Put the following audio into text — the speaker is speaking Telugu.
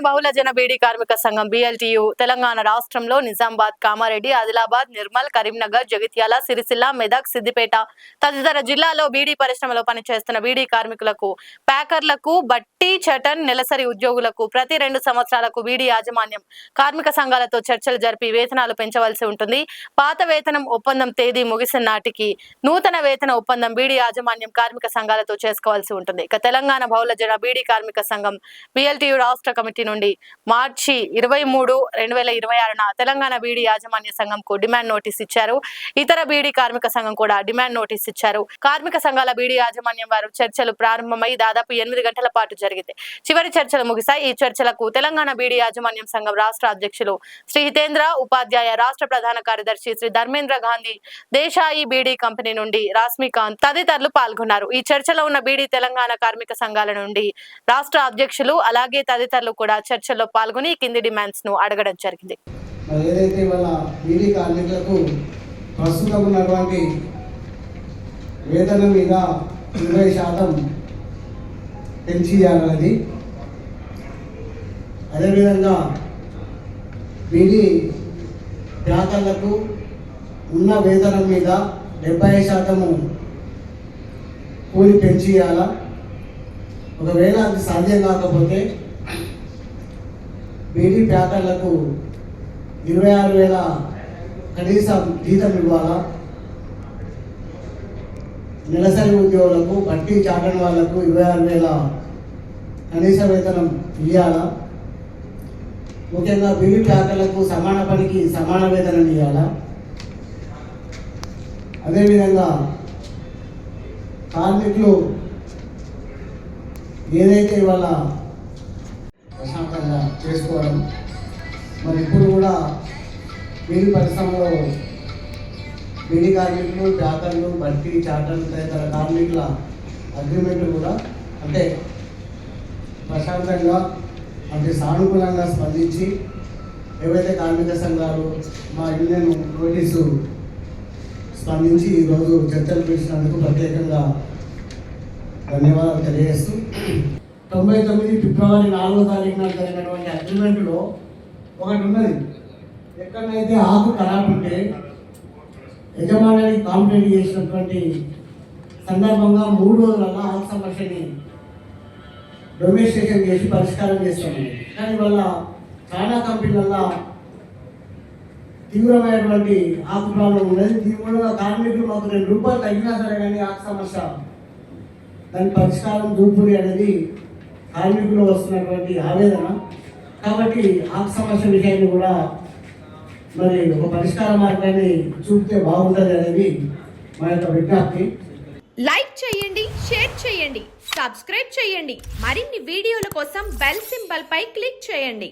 బహుళ జన బీడీ కార్మిక సంఘం BLTU తెలంగాణ రాష్ట్రంలో నిజామాబాద్, కామారెడ్డి, ఆదిలాబాద్, నిర్మల్, కరీంనగర్, జగిత్యాల, సిరిసిల్ల, మెదక్, సిద్దిపేట తదితర జిల్లాల్లో బీడీ పరిశ్రమలో పనిచేస్తున్న బీడీ కార్మికులకు, ప్యాకర్లకు, బట్టి చటన్ నెలసరి ఉద్యోగులకు ప్రతి 2 సంవత్సరాలకు బీడీ యాజమాన్యం కార్మిక సంఘాలతో చర్చలు జరిపి వేతనాలు పెంచవలసి ఉంటుంది. పాత వేతనం ఒప్పందం తేదీ ముగిసిన నాటికి నూతన వేతన ఒప్పందం బీడీ యాజమాన్యం కార్మిక సంఘాలతో చేసుకోవాల్సి ఉంటుంది. ఇక తెలంగాణ బహుళ జన బీడీ కార్మిక సంఘం BLTU రాష్ట్ర కమిటీ నుండి మార్చి 23, 2026న తెలంగాణ బీడీ యాజమాన్య సంఘంకు డిమాండ్ నోటీస్ ఇచ్చారు. ఇతర బీడీ కార్మిక సంఘం కూడా డిమాండ్ నోటీస్ ఇచ్చారు. కార్మిక సంఘాల బీడీ యాజమాన్యం వారు చర్చలు ప్రారంభమై దాదాపు 8 గంటల పాటు జరిగింది. చివరి చర్చలు ముగిశాయి. ఈ చర్చలకు తెలంగాణ బీడీ యాజమాన్యం సంఘం రాష్ట్ర అధ్యక్షులు శ్రీ హితేంద్ర, ఉపాధ్యాయ రాష్ట్ర ప్రధాన కార్యదర్శి శ్రీ ధర్మేంద్ర గాంధీ, దేశాయి బీడీ కంపెనీ నుండి రాస్మికాంత్ తదితరులు పాల్గొన్నారు. ఈ చర్చలో ఉన్న బీడీ తెలంగాణ కార్మిక సంఘాల నుండి రాష్ట్ర అధ్యక్షులు అలాగే తదితరులు కూడా చర్చల్లో పాల్గొని కింది డిమాండ్స్ ను అడగడం జరిగింది. ఏదైతే వాళ్ళ బీడీ కార్మికులకు ప్రస్తుతం ఉన్నటువంటి వేతనం మీద 20% పెంచియాలన్నది, అదేవిధంగా బీడీ ప్యాకర్లకు ఉన్న వేతనం మీద 70% కూలి పెంచియాల. ఒకవేళ అది సాధ్యం కాకపోతే బీడీ ప్యాకర్లకు 26,000 కనీసం జీతం ఇవ్వాలా. నెలసరి ఉద్యోగులకు, బట్టి చాటన్ వాళ్లకు 26,000 కనీస వేతనం ఇవ్వాలా. ముఖ్యంగా బీడీ ప్యాకర్లకు సమాన పనికి సమాన వేతనం ఇవ్వాలా. అదేవిధంగా కార్మికులు ఏదైతే ఇవాళ ప్రశాంతంగా చేసుకోవడం, మరి ఇప్పుడు కూడా బీడీ పరిశ్రమలో బీడీ కార్మికులు, ప్యాకర్లు, బట్టి చాటర్లు తదితర కార్మికుల అగ్రిమెంట్లు కూడా అంటే ప్రశాంతంగా అంటే సానుకూలంగా స్పందించి ఏవైతే కార్మిక సంఘాలు మా యూనియన్ నోటీసు స్పందించి ఈరోజు చర్చలు పిలిచినందుకు ప్రత్యేకంగా ధన్యవాదాలు తెలియజేస్తూ 99 ఫిబ్రవరి 4వ తారీఖున జరిగినటువంటి అగ్రిమెంట్లో ఒకటి ఉన్నది. ఎక్కడైతే ఆకు ఖరాబ్ ఉంటే యజమానికి కాంప్లైంట్ చేసినటువంటి సందర్భంగా 3 రోజులలో ఆకు సమస్యని డొమినిస్ట్రేషన్ చేసి పరిష్కారం చేస్తాము. కానీ వాళ్ళ చాలా కంపెనీలలో తీవ్రమైనటువంటి ఆకు ప్రాబ్లం ఉన్నది. దీని మూలంగా కార్మికులు మాకు 2 రూపాయలు తగ్గినా సరే కానీ ఆకు సమస్య దాని పరిష్కారం దూపురి అనేది కార్మికులు వస్తున్నటువంటి ఆవేదన. కాబట్టి ఆకు సమస్య విషయాన్ని కూడా మరి ఒక పరిష్కార మార్గాన్ని చూపితే బాగుంటుంది అనేది మా యొక్క విజ్ఞప్తి. లైక్ చేయండి, షేర్ చేయండి, సబ్స్క్రైబ్ చేయండి. మరిన్ని వీడియోల కోసం బెల్ సింబల్ పై క్లిక్ చేయండి.